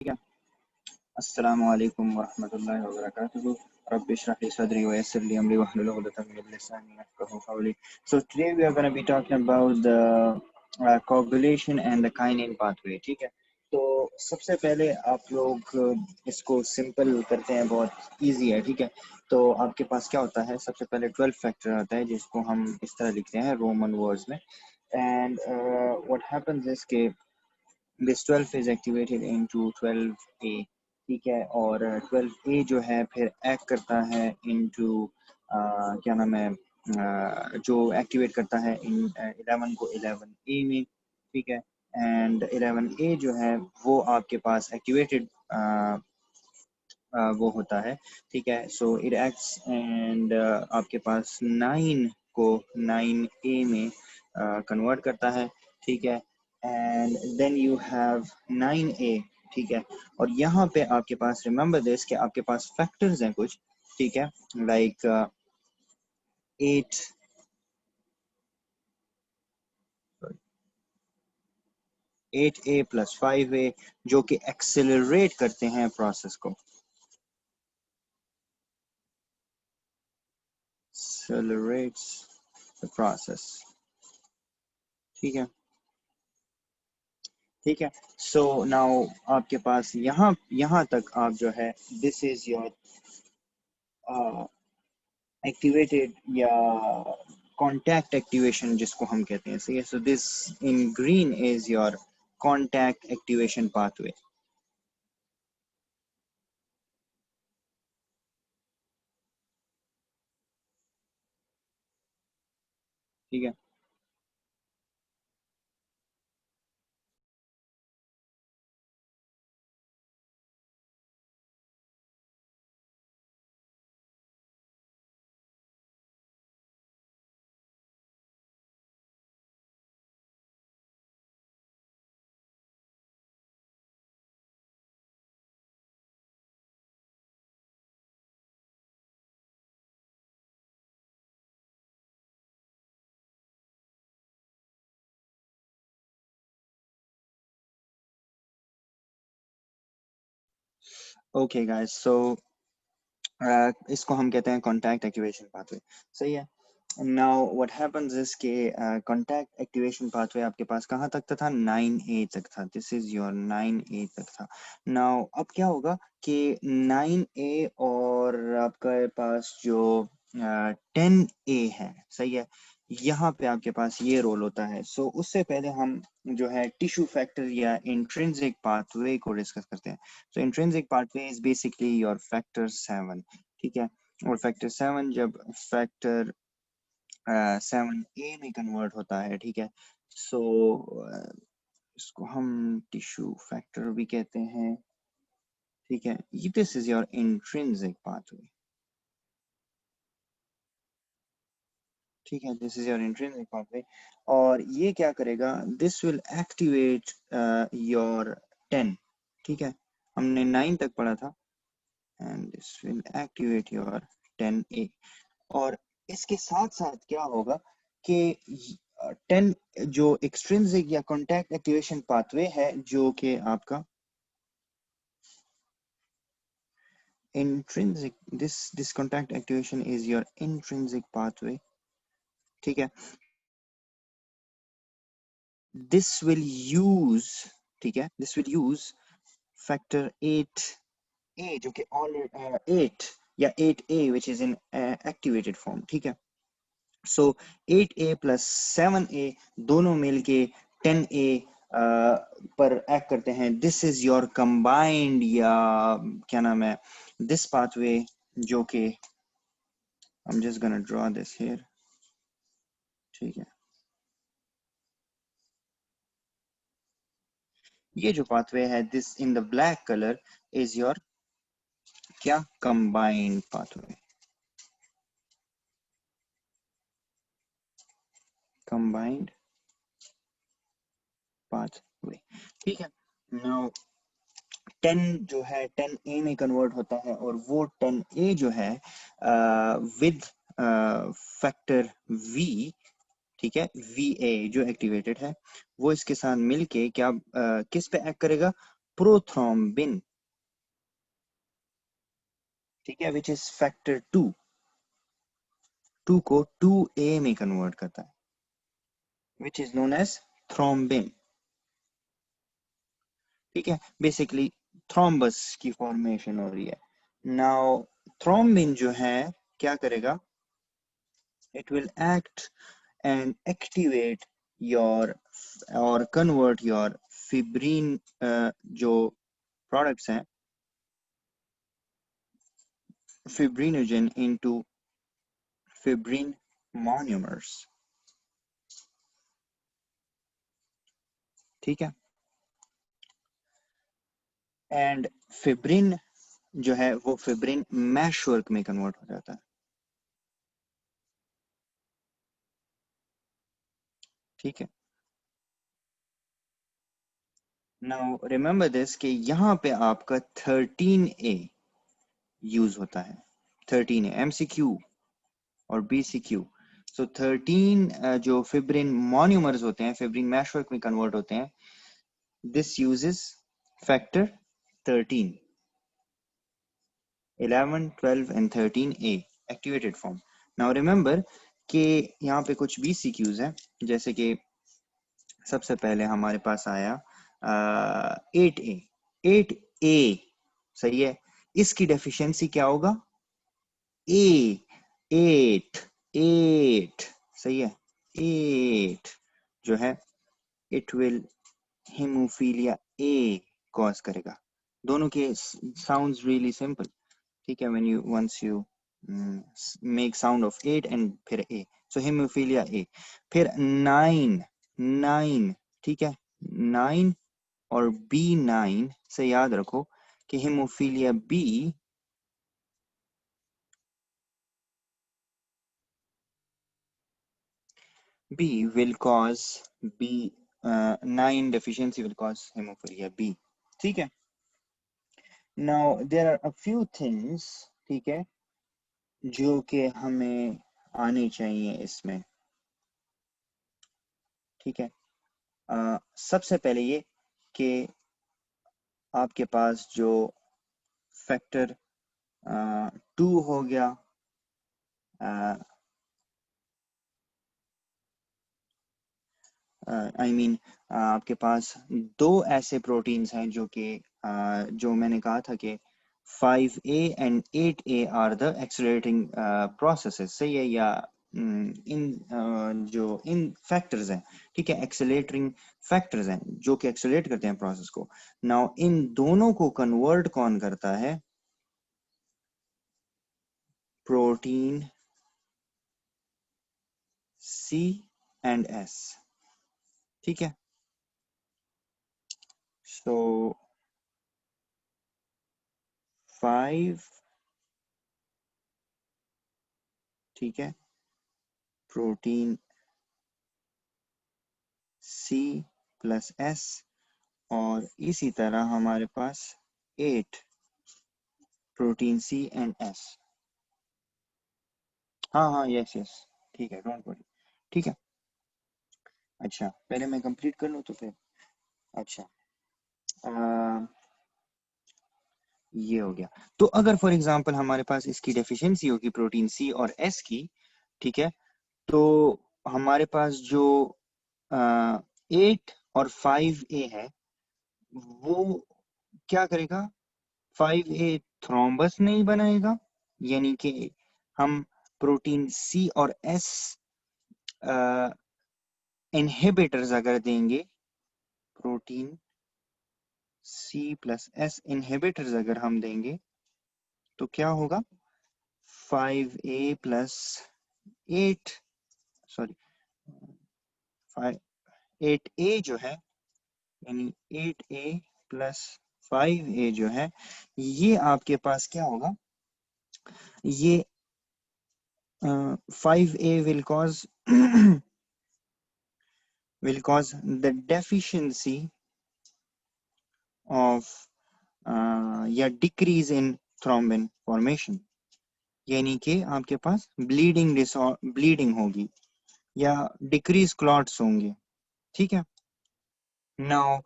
ठीक है। अस्सलामु अलैकुम वरहमतुल्लाहि वबरकातुहू। रब्बि इश्रह ली सदरी व यस्सिर ली अमरी वहलुल उक़दतम मिन लिसानी यफ़क़हू क़ौली। So today we are going to be talking about the coagulation and the kinase pathway। ठीक है, तो सबसे पहले आप लोग इसको सिंपल करते हैं, बहुत इजी है। ठीक है, तो आपके पास क्या होता है, सबसे पहले 12 फैक्टर आता है जिसको हम इस तरह लिखते हैं रोमन वर्ड्स में। एंड व्हाट हैपेंस इज के this 12 is activated into 12A। ठीक है, और 12A जो है फिर एक्ट करता है into क्या नाम है, जो एक्टिवेट करता है इन 11 को 11A में। ठीक है, एंड 11A जो है वो आपके पास एक्टिवेटेड वो होता है। ठीक है, सो इट एक्ट्स एंड आपके पास 9 को 9A में कन्वर्ट करता है। ठीक है, and then you have 9A। ठीक है, और यहाँ पे आपके पास रिमेंबर दिस कि आपके पास फैक्टर्स हैं कुछ। ठीक है, लाइक 8A प्लस 5A जो कि एक्सेलरेट करते हैं प्रोसेस को, accelerates the process। ठीक है, ठीक है, सो नाउ आपके पास यहाँ तक आप जो है दिस इज योर एक्टिवेटेड या कॉन्टैक्ट एक्टिवेशन जिसको हम कहते हैं। सही है, so this in green is your contact activation pathway. ठीक है, ओके गाइस, सो इसको हम कहते हैं कॉन्टैक्ट एक्टिवेशन पाथवे। सही है, नाउ व्हाट हैपेंस इज के कॉन्टैक्ट एक्टिवेशन पाथवे आपके पास कहाँ तक था, 9A तक था। दिस इज योर 9A तक था। नाउ अब क्या होगा कि 9A और आपके पास जो 10A है, सही है, यहाँ पे आपके पास ये रोल होता है। सो उससे पहले हम जो है टिश्यू फैक्टर या इंट्रिंसिक पाथवे को डिस्कस करते हैं। So intrinsic pathway is basically your factor 7। ठीक है, और फैक्टर 7 जब फैक्टर 7A में कन्वर्ट होता है, ठीक है, सो इसको हम टिश्यू फैक्टर भी कहते हैं। ठीक है, this is your intrinsic pathway. ठीक है, this is your intrinsic pathway, और ये क्या करेगा, दिस विल एक्टिवेट योर 10। ठीक है, हमने 9 तक पढ़ा था, and this will activate your 10A। और इसके साथ साथ क्या होगा कि 10 जो एक्सट्रिंसिक या कॉन्टैक्ट एक्टिवेशन पाथवे है, जो कि आपका intrinsic, this contact activation is your intrinsic pathway. ठीक है, दिस विल यूज, ठीक है, this will use factor 8A जो कि ऑलरेडी 8 या 8A which is in activated form. ठीक है, सो 8A प्लस 7A दोनों मिलके 10A पर एक्ट करते हैं। दिस इज योर कंबाइंड या क्या नाम है, दिस पाथवे जो कि I am just gonna draw this here. ठीक है, ये जो पाथवे है this in the black colour is your क्या, कंबाइंड पाथवे, कंबाइंड पाथवे। ठीक है, नाउ 10 जो है 10A में कन्वर्ट होता है, और वो 10A जो है विद फैक्टर V, ठीक है, VA जो एक्टिवेटेड है, वो इसके साथ मिलके क्या किस पे एक्ट करेगा, प्रोथ्रोम्बिन, ठीक है, विच इज फैक्टर 2 को 2A में कन्वर्ट करता है, which is known as thrombin, ठीक है। बेसिकली थ्रोम्बस की फॉर्मेशन हो रही है। नाउ थ्रोम्बिन जो है क्या करेगा, it will act and activate your or convert your fibrin जो products हैं fibrinogen into fibrin monomers, ठीक है। एंड फिब्रिन जो है वो फिब्रिन मैश वर्क में कन्वर्ट हो जाता है, ठीक है। नाउ रिमेंबर दिस कि यहाँ पे आपका 13A यूज होता है, 13A MCQ और BCQ। सो 13 जो फिब्रिन मोनोमर्स होते हैं, फिब्रिन मैशवर्क में कन्वर्ट होते हैं, this uses factor 13, 11, 12 and 13A activated form. Now remember कि यहाँ पे कुछ BCQs हैं, जैसे कि सबसे पहले हमारे पास आया 8A, 8A सही है, इसकी डेफिशिएंसी क्या होगा, ए, 8 सही है, 8 जो है it will haemophilia A cause करेगा। दोनों के साउंड्स रियली सिंपल, ठीक है। When you once you make sound of 8 and फिर ए, सो हेमोफीलिया ए। फिर 9, ठीक है, 9 और B9 से याद रखो कि haemophilia B will cause B9 deficiency will cause hemophilia B, ठीक है। Now there are a few things, ठीक है, जो कि हमें आने चाहिए इसमें, ठीक है। सबसे पहले ये कि आपके पास जो फैक्टर 2 हो गया, आई मीन आपके पास दो ऐसे प्रोटीन्स हैं जो कि जो मैंने कहा था कि 5A and 8A are the accelerating processes, सही है, या इन जो इन फैक्टर्स हैं, ठीक है, एक्सेलरेटिंग फैक्टर्स हैं जो कि एक्सेलरेट करते हैं प्रोसेस को। नाउ इन दोनों को कन्वर्ट कौन करता है, प्रोटीन C एंड S, ठीक है। सो 5, ठीक है, प्रोटीन C प्लस S, और इसी तरह हमारे पास 8 प्रोटीन C एंड S। हाँ हाँ, यस यस, ठीक है, डोंट वरी, ठीक है। अच्छा पहले मैं कंप्लीट कर लूँ तो फिर, अच्छा ये हो गया। तो अगर फॉर एग्जांपल हमारे पास इसकी डेफिशिएंसी होगी प्रोटीन C और S की, ठीक है, तो हमारे पास जो 8 और 5A है वो क्या करेगा, 5A थ्रोम्बस नहीं बनाएगा, यानी कि हम प्रोटीन C और S इनहिबिटर्स अगर देंगे, protein C plus S inhibitors अगर हम देंगे तो क्या होगा, 5A प्लस 8, सॉरी 8A जो है, यानी 8A प्लस 5A जो है, ये आपके पास क्या होगा, ये 5A will cause will cause the deficiency of या डिक्रीज इन थ्रोम्बिन फॉर्मेशन, यानी कि आपके पास ब्लीडिंग होगी या डिक्रीज क्लॉट्स होंगे, ठीक है। नाउ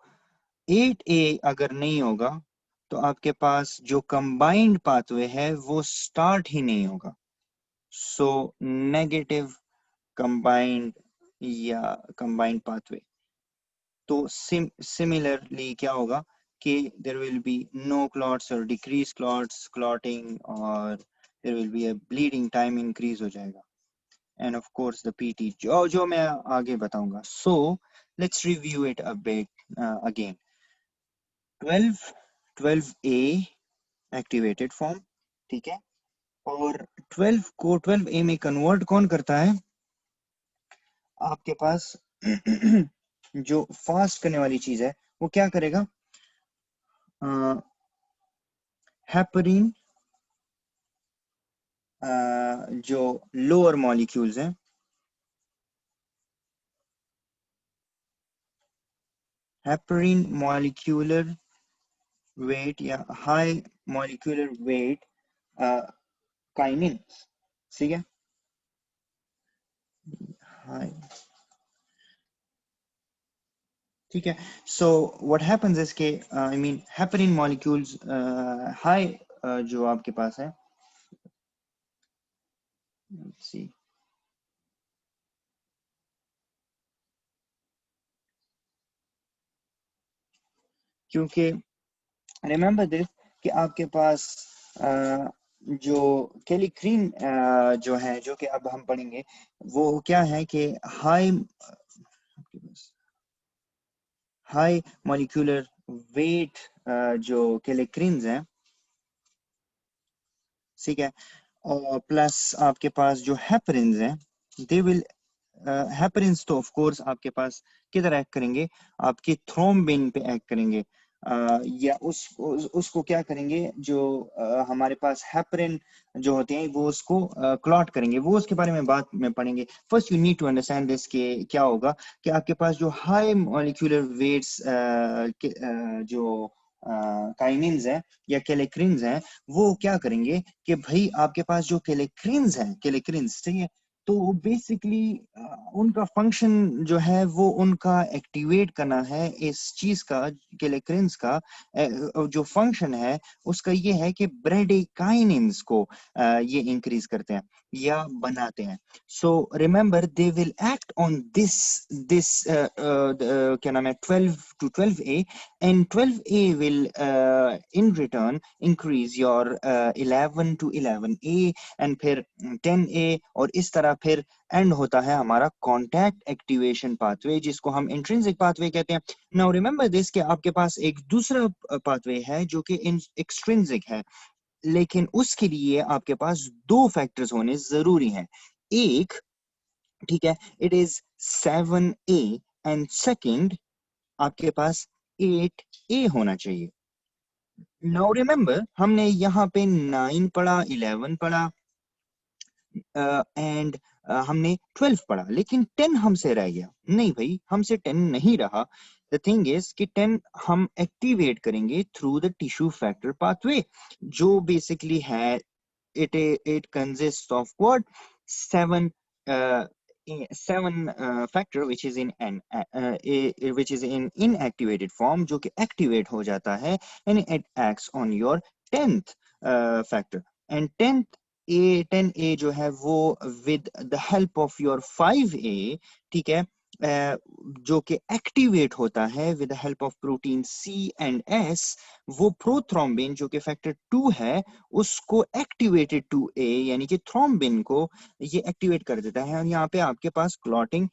8A अगर नहीं होगा तो आपके पास जो कंबाइंड पाथवे है वो स्टार्ट ही नहीं होगा। सो नेगेटिव कंबाइंड या कंबाइंड पाथवे। तो सिमिलरली क्या होगा कि there will be no clots और डिक्रीज क्लॉटिंग, और there will be a bleeding time increase हो जाएगा, end of course the PT जो जो मैं आगे बताऊंगा। So let's review it a bit again. 12A activated form, ठीक है, और 12 को 12A में कन्वर्ट कौन करता है? आपके पास जो फास्ट करने वाली चीज है वो क्या करेगा? हेपरिन, जो लोअर मॉलिक्यूल्स हैं, हेपरिन मॉलिक्यूलर वेट या हाई मॉलिक्यूलर वेट काइनिन, ठीक है, हाई, ठीक है। सो व्हाट हैपेंस इज के I mean heparin molecules high जो आपके पास है, सी, क्योंकि रिमेंबर दिस कि आपके पास जो कैलिक्रीन जो है, जो कि अब हम पढ़ेंगे, वो क्या है कि हाई हाई मॉलिक्यूलर वेट जो कैलिक्रीन्स हैं, ठीक है, और प्लस आपके पास जो हेपरिन्स हैं, दे विल हेपरिन्स तो ऑफ कोर्स आपके पास किधर एक्ट करेंगे? आपके थ्रोम्बिन पे एक्ट करेंगे, या उसको क्या करेंगे? जो हमारे पास हेपरिन जो होते हैं वो उसको क्लॉट करेंगे, वो उसके बारे में बात में पढ़ेंगे। First you need to understand this कि क्या होगा कि आपके पास जो हाई मॉलिक्यूलर वेट्स जो काइनिन्स हैं या कैलेक्रिन्स हैं, वो क्या करेंगे कि भाई आपके पास जो कैलेक्रिन्स हैं, कैलेक्रिन्स, ठीक है, तो बेसिकली उनका फंक्शन जो है वो उनका एक्टिवेट करना है इस चीज का, कैलेक्रिन्स का जो फंक्शन है उसका ये है कि ब्रेडिकाइनिन्स को ये इंक्रीज करते हैं या बनाते हैं। So remember they will act on this this क्या नाम है, 12 to 12A, and 12A will in return increase your 11 to 11A, and फिर 10A, और इस तरह फिर एंड होता है हमारा कॉन्टैक्ट एक्टिवेशन पाथवे, जिसको हम इंट्रिंसिक पाथवे कहते हैं। नाउ रिमेंबर दिस कि आपके पास एक दूसरा पाथवे है जो कि एक्सट्रिंसिक है, लेकिन उसके लिए आपके पास दो फैक्टर्स होने जरूरी हैं। एक, ठीक है, it is 7A, and second आपके पास 8A होना चाहिए। नाउ रिमेंबर हमने यहाँ पे 9 पढ़ा, 11 पढ़ा, एंड हमने 12 पढ़ा, लेकिन 10 हमसे रह गया। नहीं भाई, हमसे 10 नहीं रहा। द थिंग इज कि 10 हम एक्टिवेट करेंगे through the tissue factor pathway, जो बेसिकली है it consists of what? Seven uh, factor which is in an which is in inactivated form, जो कि activate हो जाता है, and it acts on your 10th factor, and 10A जो है वो with the help of your 5A, ठीक है, जो कि एक्टिवेट होता है with the help of protein C and S, वो प्रोथ्रोम्बिन जो कि फैक्टर 2 है उसको एक्टिवेटेड 2A यानी कि थ्रोम्बिन को ये एक्टिवेट कर देता है, और यहाँ पे आपके पास क्लॉटिंग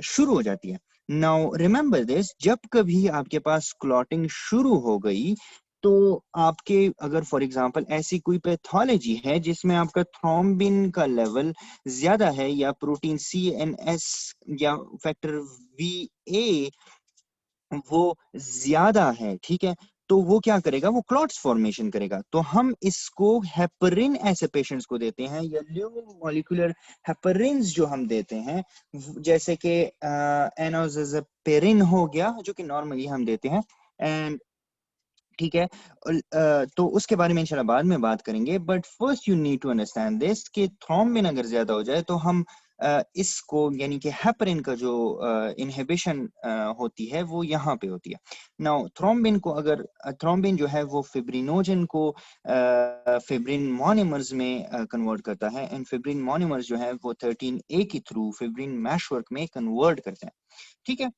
शुरू हो जाती है। नाउ रिमेंबर दिस, जब कभी आपके पास क्लॉटिंग शुरू हो गई तो आपके अगर फॉर एग्जांपल ऐसी कोई पैथोलॉजी है जिसमें आपका थ्रोम्बिन का लेवल ज्यादा है या प्रोटीन CNS या फैक्टर VA वो ज्यादा है, ठीक है, तो वो क्या करेगा? वो क्लॉट्स फॉर्मेशन करेगा। तो हम इसको हेपरिन ऐसे पेशेंट्स को देते हैं, या लो मॉलिक्यूलर हेपरिन्स जो हम देते हैं, जैसे कि एनोजाज़ेपिरिन हो गया जो कि नॉर्मली हम देते हैं, एंड ठीक है, तो उसके बारे में इंशाल्लाह बाद में बात करेंगे। But first you need to understand this कि थ्रोम्बिन अगर ज्यादा हो जाए तो हम इसको यानी कि हेपरिन का जो इनहिबिशन होती है वो यहाँ पे होती है। नाउ थ्रोम्बिन को अगर थ्रोम्बिन जो है वो फिब्रिनोजन को फिब्रिन मोनोमर्स में कन्वर्ट करता है, एंड फिब्रिन मोनोमर्स जो है वो 13A के थ्रू फिब्रिन मैशवर्क में कन्वर्ट करते हैं। ठीक है,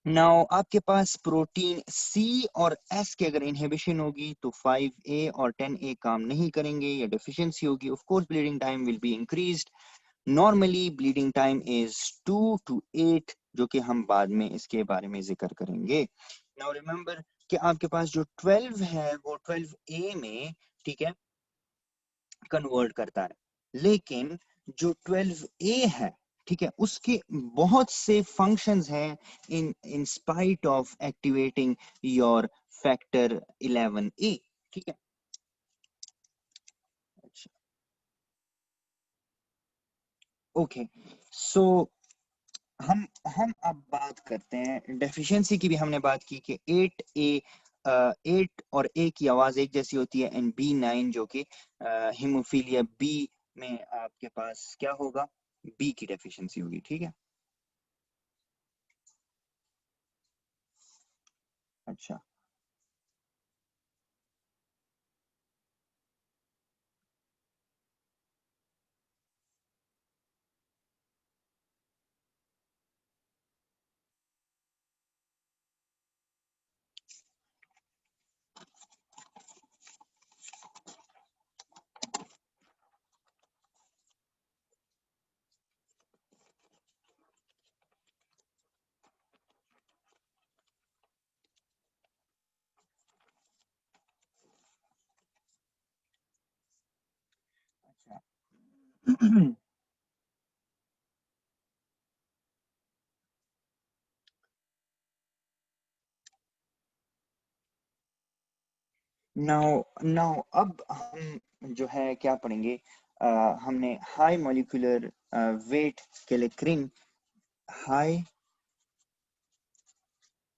नाउ आपके पास प्रोटीन सी और एस की अगर इनहिबिशन होगी तो 5A और 10A काम नहीं करेंगे या डेफिशिएंसी होगी। Of course bleeding time will be increased. Normally bleeding time is 2 to 8, जो कि हम बाद में इसके बारे में जिक्र करेंगे। नाउ रिमेंबर कि आपके पास जो 12 है वो 12A में, ठीक है, कन्वर्ट करता है, लेकिन जो 12A है, ठीक है, उसके बहुत से फंक्शंस हैं in spite of activating your factor 11A। ठीक है, अच्छा, ओके, सो हम अब बात करते हैं डेफिशिएंसी की। भी हमने बात की कि 8A 8 और A की आवाज एक जैसी होती है, एंड B9 जो कि हीमोफीलिया बी में आपके पास क्या होगा, बी की डेफिशिएंसी होगी। ठीक है, अच्छा, अच्छा। नाउ नाउ अब हम जो है क्या पढ़ेंगे, हमने high molecular weight kallikrein, high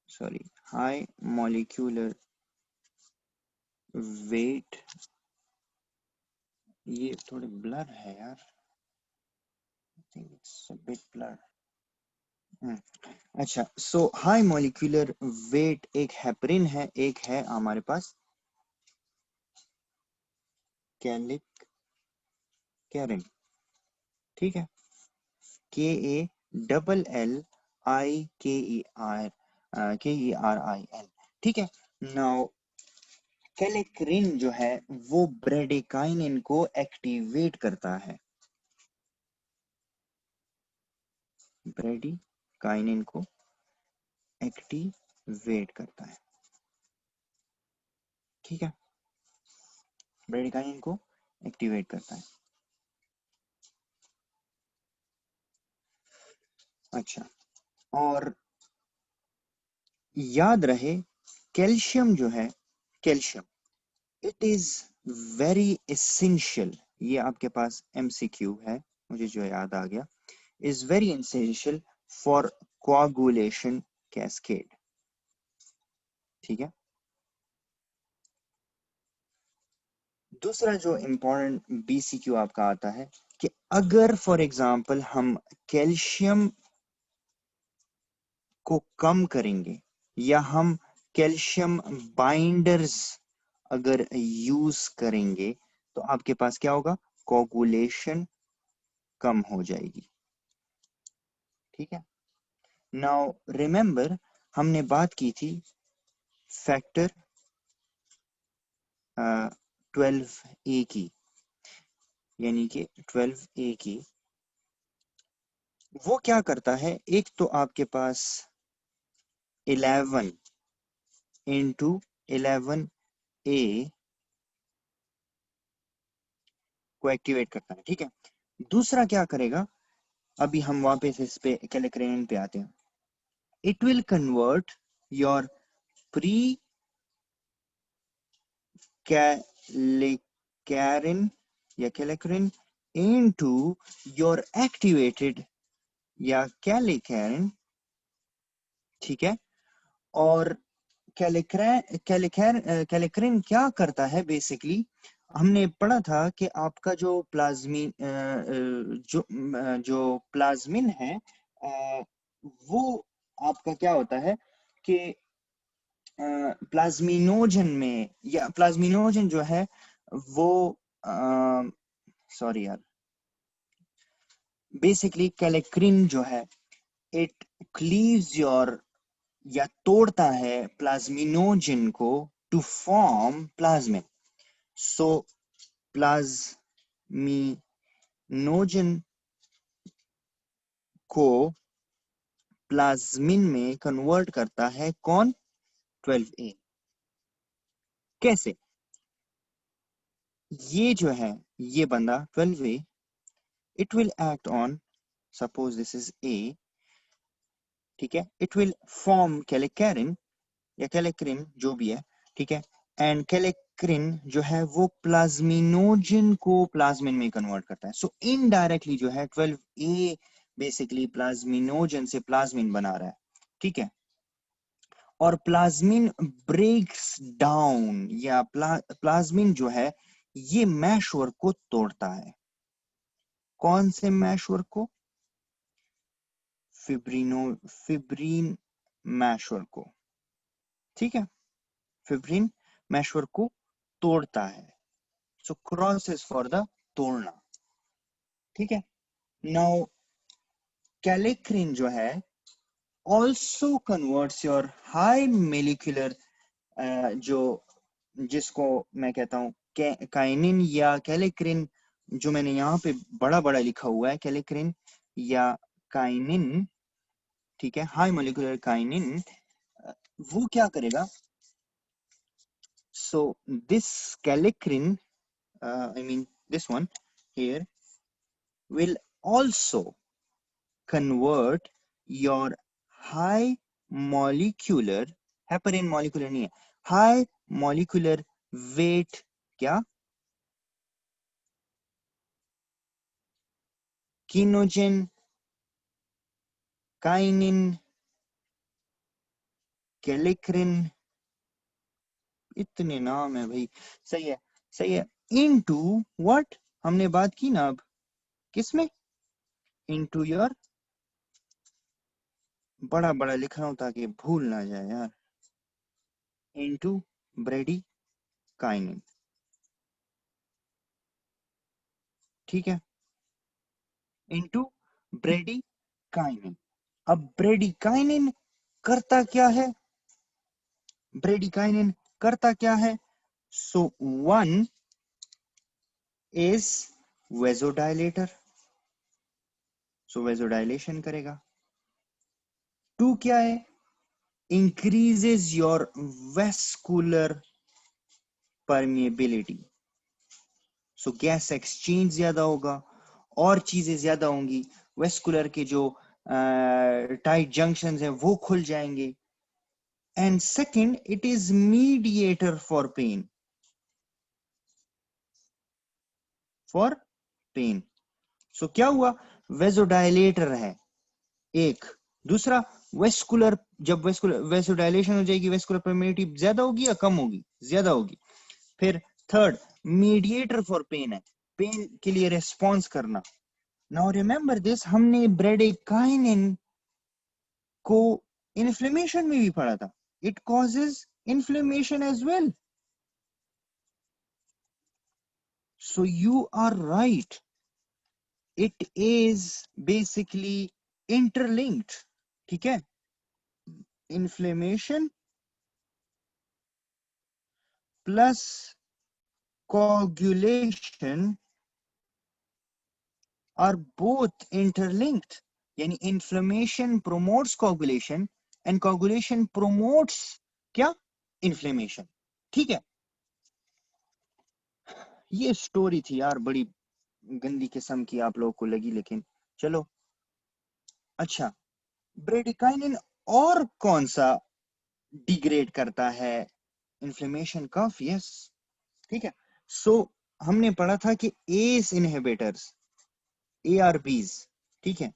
sorry high molecular weight, ये थोड़े ब्लर है यार, I think it's a bit blur. अच्छा, सो हाई मॉलिक्यूलर वेट एक हेपरिन है, एक है हमारे पास कैलिक कैरिन। ठीक है, KALLIKERIN। ठीक है, नाउ कैलेक्रिन जो है वो ब्रेडिकाइनिन को एक्टिवेट करता है, ब्रेडिकाइनिन को एक्टिवेट करता है। ठीक है, ब्रेडिकाइनिन को एक्टिवेट करता है। अच्छा, और याद रहे कैल्शियम जो है, calcium it is very essential, ये आपके पास MCQ है, मुझे जो याद आ गया, is very essential for coagulation cascade। ठीक है, दूसरा जो इंपॉर्टेंट BCQ आपका आता है कि अगर फॉर एग्जांपल हम कैल्शियम को कम करेंगे या हम कैल्शियम बाइंडर्स अगर यूज करेंगे तो आपके पास क्या होगा, कोगुलेशन कम हो जाएगी। ठीक है, नाउ रिमेंबर हमने बात की थी फैक्टर 12A की, यानी कि 12A की, वो क्या करता है, एक तो आपके पास 11 इंटू 11A को एक्टिवेट करता है। ठीक है, दूसरा क्या करेगा, अभी हम वापस इस पे कैलेक्रेनिन पे आते हैं, it will convert your pre kallikrein या कैलेक्रिन इनटू योर एक्टिवेटेड या कैलिकैरिन। ठीक है, और कैलिक्रिन क्या करता है बेसिकली, हमने पढ़ा था कि आपका जो प्लाज्मिन जो प्लाज्मिन है वो आपका क्या होता है कि प्लाज्मिनोजन में, या प्लाज्मिनोजन जो है वो सॉरी यार, बेसिकली कैलेक्रिन जो है इट क्लीव्स योर, या तोड़ता है प्लाज्मिनोजन को to form plasmin. So plasminogen को प्लाज्मिन में कन्वर्ट करता है कौन? 12A। कैसे? ये जो है ये बंदा 12A, it will act on, suppose this is A, ठीक है, इट विल फॉर्म कैलेक्रिन या कैलेक्रिन जो भी है, ठीक है, एंड कैलेक्रिन जो है वो प्लाज्मिनोजन को प्लाज्मिन में कन्वर्ट करता है। सो इनडायरेक्टली जो है 12A बेसिकली प्लाज्मिनोजन से प्लाज्मिन बना रहा है, ठीक है। और प्लाज्मिन ब्रेक्स डाउन, या प्लाज्मिन जो है ये मैशवर्क को तोड़ता है। कौन से मैशवर्क को? फिब्रिन मैशवर्क को, ठीक है, फिब्रिन मैशवर्क को तोड़ता है। So cross is for the तोड़ना, ठीक है। नाउ कैलेक्रिन जो है also converts your high molecular, जो जिसको मैं कहता हूं काइनिन या कैलेक्रिन, जो मैंने यहाँ पे बड़ा बड़ा लिखा हुआ है कैलेक्रिन या काइनिन, ठीक है, हाई मोलिकुलर काइनिन, वो क्या करेगा? So this kallikrein, I mean this one here, will also convert your high molecular, heparin molecular नहीं है, high molecular weight, क्या? कीनोजन, काइनिन, कैलेक्रिन, इतने नाम है भाई। सही है, सही है। Into what? हमने बात की ना अब किसमें? इनटू योर, बड़ा बड़ा लिख रहा हूं ताकि भूल ना जाए यार, इनटू ब्रेडी काइनिन, ठीक है, इनटू ब्रेडी काइनिन। अब ब्रेडिकाइनिन करता क्या है? ब्रेडिकाइनिन करता क्या है? So one is vasodilator, so vasodilation करेगा। टू क्या है? Increases your vascular permeability, so gas exchange ज्यादा होगा और चीजें ज्यादा होंगी, वेस्कुलर के जो टाइट जंक्शंस हैं वो खुल जाएंगे। And second, it is mediator for pain, for pain. So क्या हुआ? वेजोडाइलेटर है एक। दूसरा, वेस्कुलर, जब वेस्कुलर वेसोडाइलेशन हो जाएगी, वेस्कुलर परमिटिविटी ज्यादा होगी या कम होगी? ज्यादा होगी। फिर थर्ड, मीडिएटर फॉर पेन है, पेन के लिए रेस्पॉन्स करना। नाउ रिमेंबर दिस, हमने ब्रेडिकाइनिन को इन्फ्लेमेशन में भी पढ़ा था, it causes inflammation as well. So you are right, it is basically interlinked, ठीक है। Inflammation plus coagulation are both interlinked, यानी inflammation promotes coagulation and coagulation promotes क्या? inflammation, ठीक है। ये स्टोरी थी यार, बड़ी गंदी किस्म की आप लोगों को लगी, लेकिन चलो। अच्छा, ब्रेडिकाइनिन और कौन सा डिग्रेड करता है इन्फ्लेमेशन कफ? यस, ठीक है। सो हमने पढ़ा था कि एस इनहिबिटर्स, ARBs, ठीक है,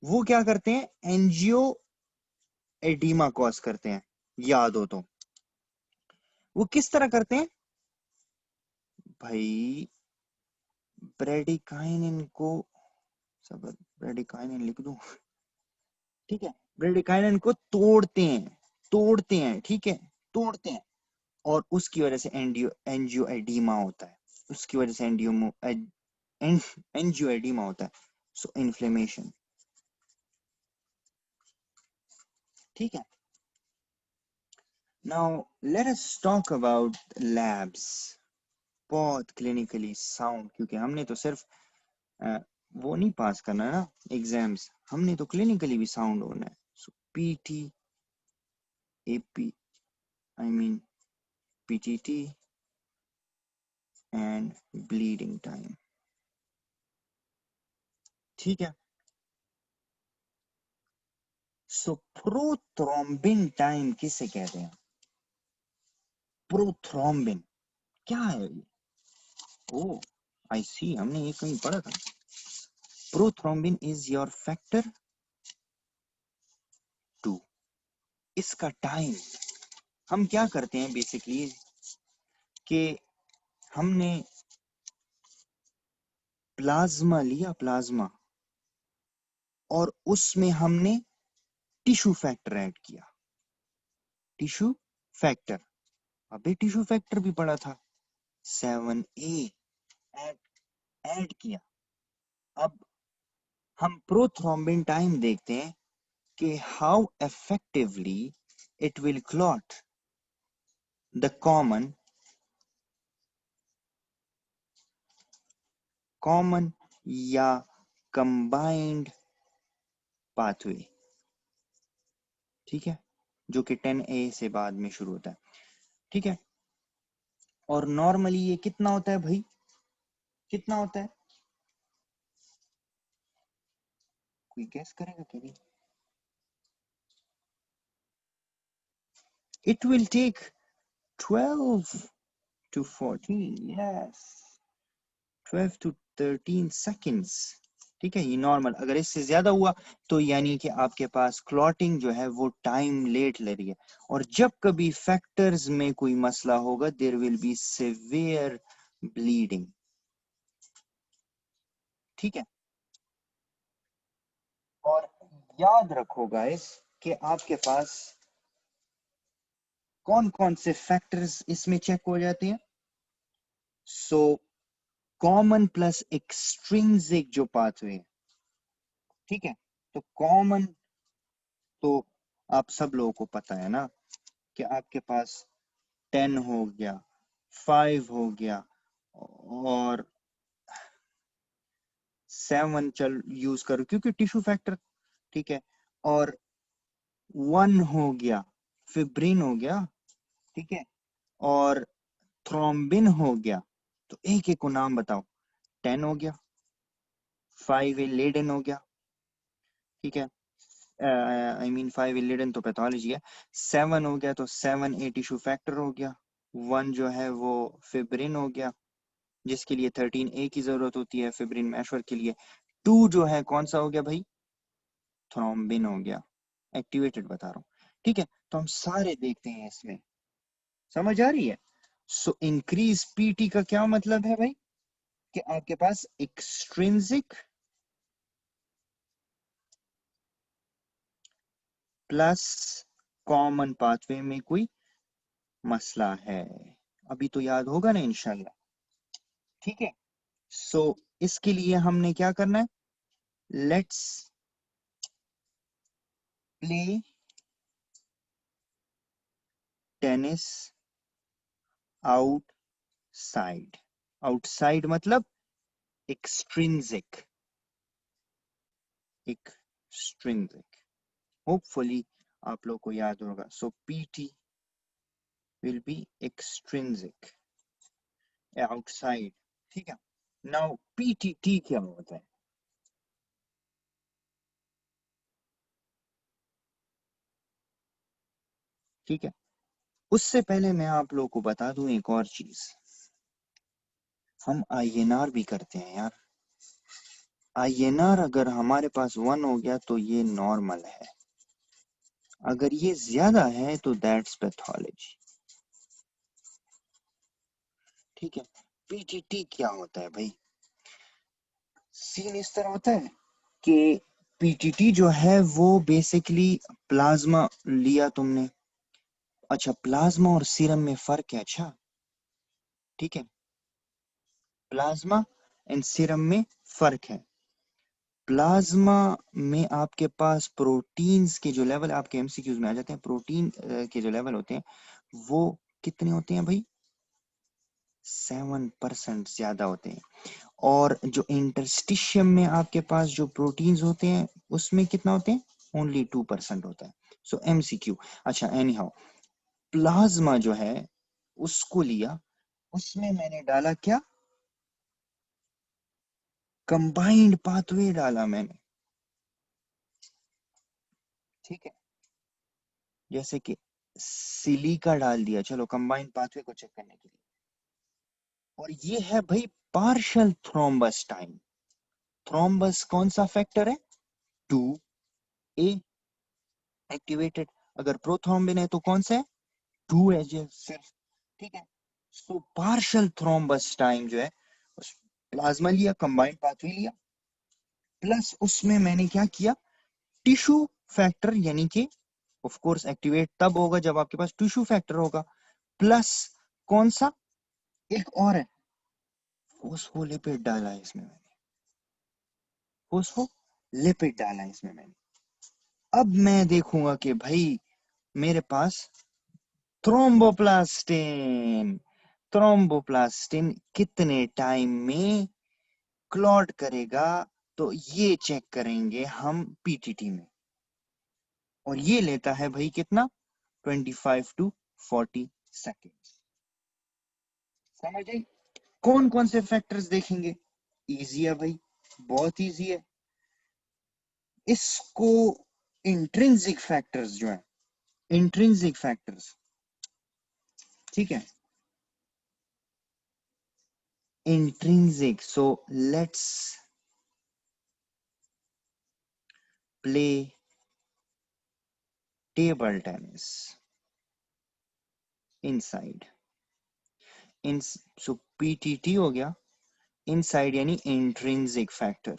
वो क्या करते हैं? एंजियो एडिमा कॉज करते हैं, याद हो तो। वो किस तरह करते हैं? भाई ब्रेडिकाइनिन को सब ब्रेडिकाइनिन लिख दूं, ठीक है, ब्रेडिकाइनिन को तोड़ते हैं, ठीक है, तोड़ते हैं, और उसकी वजह से एंजियोएडिमा होता है, उसकी वजह से एंजियोएडिमा होता है, सो इन्फ्लेमेशन, ठीक है। Now let us talk about labs, बहुत क्लिनिकली साउंड, क्योंकि हमने तो सिर्फ वो नहीं पास करना है ना एग्जाम्स, हमने तो क्लिनिकली भी साउंड होना है। So PT, AP, I mean PTT and bleeding time, ठीक है। सो प्रोथ्रोम्बिन टाइम किसे कहते हैं? प्रोथ्रोम्बिन क्या है ये? ओ आई सी, हमने ये कहीं पढ़ा था। Prothrombin is your factor 2। इसका टाइम, हम क्या करते हैं बेसिकली कि हमने प्लाज्मा लिया, प्लाज्मा, और उसमें हमने टिश्यू फैक्टर ऐड किया, टिश्यू फैक्टर, अबे टिश्यू फैक्टर भी पढ़ा था, 7A ऐड ऐड किया। अब हम प्रोथ्रोम्बिन टाइम देखते हैं कि how effectively it will clot the common या कंबाइंड पाथवे, ठीक है, जो कि 10A से बाद में शुरू होता है, ठीक है। और नॉर्मली ये कितना होता है भाई, कितना होता है, कोई गेस करेगा क्या? नहीं, it will take 12 to 14, yes, 12 to 13 seconds, ठीक है। ये नॉर्मल, अगर इससे ज्यादा हुआ तो यानी कि आपके पास क्लॉटिंग जो है वो टाइम लेट ले रही है, और जब कभी फैक्टर्स में कोई मसला होगा there will be severe bleeding, ठीक है। और याद रखो गाइस कि आपके पास कौन कौन से फैक्टर्स इसमें चेक हो जाते हैं। सो कॉमन प्लस एक्सट्रिंसिक जो पाथवे, ठीक है, तो कॉमन तो आप सब लोगों को पता है ना कि आपके पास 10 हो गया, 5 हो गया, और 7 चल यूज करो क्योंकि टिश्यू फैक्टर, ठीक है, और 1 हो गया, फिब्रिन हो गया, ठीक है, और थ्रोम्बिन हो गया। तो एक एक को नाम बताओ। 10 हो गया, 5 लेडन हो गया, ठीक है, आई मीन 5 लेडन तो पैथोलॉजी है। 7 हो गया तो 7A टिश्यू फैक्टर हो गया। 1 जो है वो फिब्रिन हो गया, जिसके लिए 13A की जरूरत होती है फिब्रिन मैशवर के लिए। 2 जो है कौन सा हो गया भाई, थ्रोम्बिन हो गया, एक्टिवेटेड बता रहा हूँ, ठीक है। तो हम सारे देखते हैं इसमें, समझ आ रही है। सो इंक्रीज पीटी का क्या मतलब है भाई, कि आपके पास एक्सट्रिंसिक प्लस कॉमन पाथवे में कोई मसला है। अभी तो याद होगा ना इंशाल्लाह, ठीक है। सो इसके लिए हमने क्या करना है, let's play tennis outside, outside मतलब एक्सट्रिंसिक, एक्सट्रिंसिक, होपफुली आप लोग को याद होगा। So PT will be extrinsic, outside, ठीक है। नाउ पीटीटी क्या होता है, ठीक है। उससे पहले मैं आप लोगों को बता दूं एक और चीज, हम आईएनआर भी करते हैं यार। आईएनआर अगर हमारे पास 1 हो गया तो ये नॉर्मल है, अगर ये ज्यादा है तो दैट्स पैथोलॉजी, ठीक है। पीटीटी क्या होता है भाई? सीन इस तरह होता है कि पीटीटी जो है वो बेसिकली प्लाज्मा लिया तुमने। अच्छा, प्लाज्मा और सीरम में फर्क है। अच्छा ठीक है, प्लाज्मा एंड सीरम में फर्क है। प्लाज्मा में आपके पास प्रोटीन्स के जो लेवल आपके एमसीक्यूज में आ जाते हैं, प्रोटीन के जो लेवल होते हैं वो कितने होते हैं भाई? 7% ज्यादा होते हैं। और जो इंटरस्टिशियम में आपके पास जो प्रोटीन्स होते हैं उसमें कितना होते हैं? ओनली 2% होता है। सो एमसीक्यू। अच्छा एनी हाउ, प्लाज्मा जो है उसको लिया, उसमें मैंने डाला क्या? कंबाइंड पाथवे डाला मैंने। ठीक है, जैसे कि सिलिका डाल दिया, चलो कंबाइंड पाथवे को चेक करने के लिए। और ये है भाई पार्शियल थ्रोम्बस टाइम। थ्रोम्बस कौन सा फैक्टर है? 2A activated. अगर प्रोथ्रोम्बिन है तो कौन सा है? 2H सिर्फ। ठीक है, सो पार्शियल थ्रोम्बस टाइम जो है, उस प्लाज्मा लिया, कंबाइंड पाथवे लिया, प्लस उसमें मैंने क्या किया? टिश्यू फैक्टर, यानी कि ऑफ कोर्स एक्टिवेट तब होगा जब आपके पास टिश्यू फैक्टर होगा, प्लस कौन सा? एक और है, फोस्फोलिपिड डाला है इसमें मैंने। फोस्फोलिपिड डाला है इसमें मैंने। अब मैं देखूंगा कि भाई मेरे पास थ्रोम्बोप्लास्टिन, थ्रोम्बोप्लास्टिन कितने टाइम में क्लॉट करेगा, तो ये चेक करेंगे हम पीटीटी में। और ये लेता है भाई कितना? 25 to 40 सेकेंड्स। समझ आई? कौन कौन से फैक्टर्स देखेंगे? इजी है भाई, बहुत इजी है। इसको इंट्रिंसिक फैक्टर्स जो है, इंट्रिंसिक फैक्टर्स, ठीक है, intrinsic. So let's play table tennis inside in. So PTT हो गया इनसाइड, यानी इंट्रिंसिक फैक्टर।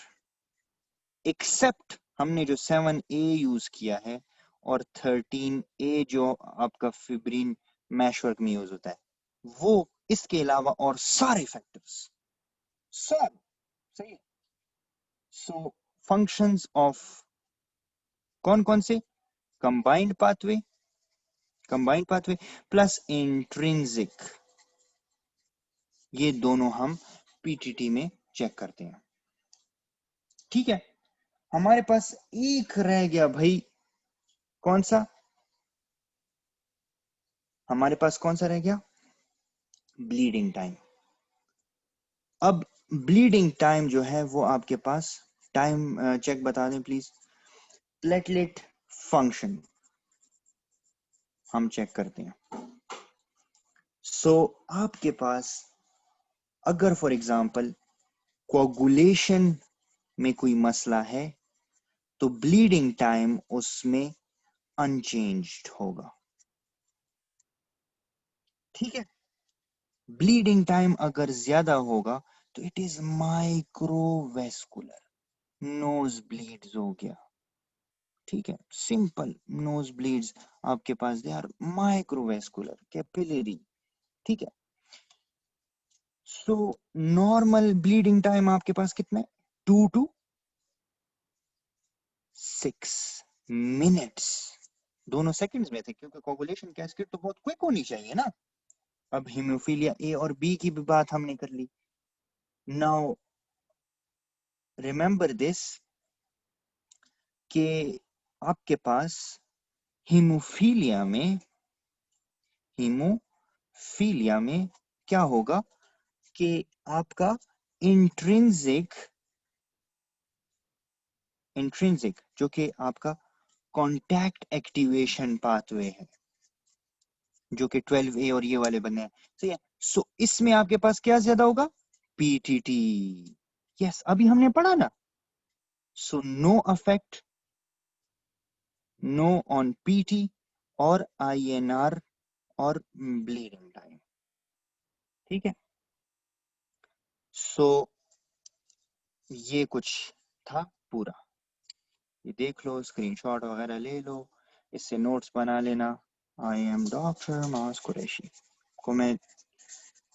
एक्सेप्ट हमने जो 7A यूज किया है और 13A जो आपका फिब्रिन मैशवर्क में यूज होता है, वो इसके अलावा और सारे फैक्टर्स सब सही है। सो फंक्शंस ऑफ कौन कौन से? Combined pathway, combined pathway plus intrinsic, ये दोनों हम पीटीटी में चेक करते हैं। ठीक है, हमारे पास एक रह गया भाई, कौन सा? हमारे पास कौन सा रह गया? Bleeding time. अब ब्लीडिंग टाइम जो है वो आपके पास, टाइम चेक बता दें प्लीज। प्लेटलेट फंक्शन हम चेक करते हैं। सो आपके पास अगर फॉर एग्जांपल कोगुलेशन में कोई मसला है तो ब्लीडिंग टाइम उसमें अनचेंज्ड होगा। ठीक है, ब्लीडिंग टाइम अगर ज्यादा होगा तो it is microvascular, nose bleeds हो गया। ठीक है, सिंपल नोज ब्लीड्स आपके पास दे आर माइक्रोवेस्कुलर कैपिलरी। ठीक है, सो नॉर्मल ब्लीडिंग टाइम आपके पास कितना है? 2 to 6 मिनट्स। दोनों सेकंड्स में थे क्योंकि कोगुलेशन कैस्केड तो बहुत क्विक होनी चाहिए ना। अब हीमोफीलिया ए और बी की भी बात हमने कर ली। नाउ रिमेंबर दिस कि आपके पास हीमोफीलिया में, हीमोफीलिया में क्या होगा कि आपका इंट्रिंसिक, इंट्रिंसिक जो कि आपका कॉन्टैक्ट एक्टिवेशन पाथवे है, जो कि 12A और ये वाले बने हैं, सही है। सो इसमें आपके पास क्या ज्यादा होगा? पीटीटी। यस, अभी हमने पढ़ा ना। So no affect, no on PT और आईएनआर और ब्लीडिंग टाइम। ठीक है, सो ये कुछ था पूरा, ये देख लो, स्क्रीनशॉट वगैरह ले लो, इससे नोट्स बना लेना। आई एम डॉक्टर मास कुरैशी को मैं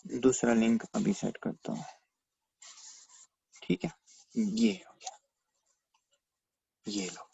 दूसरा लिंक अभी सेट करता हूँ, ठीक है। ये हो गया, ये लो।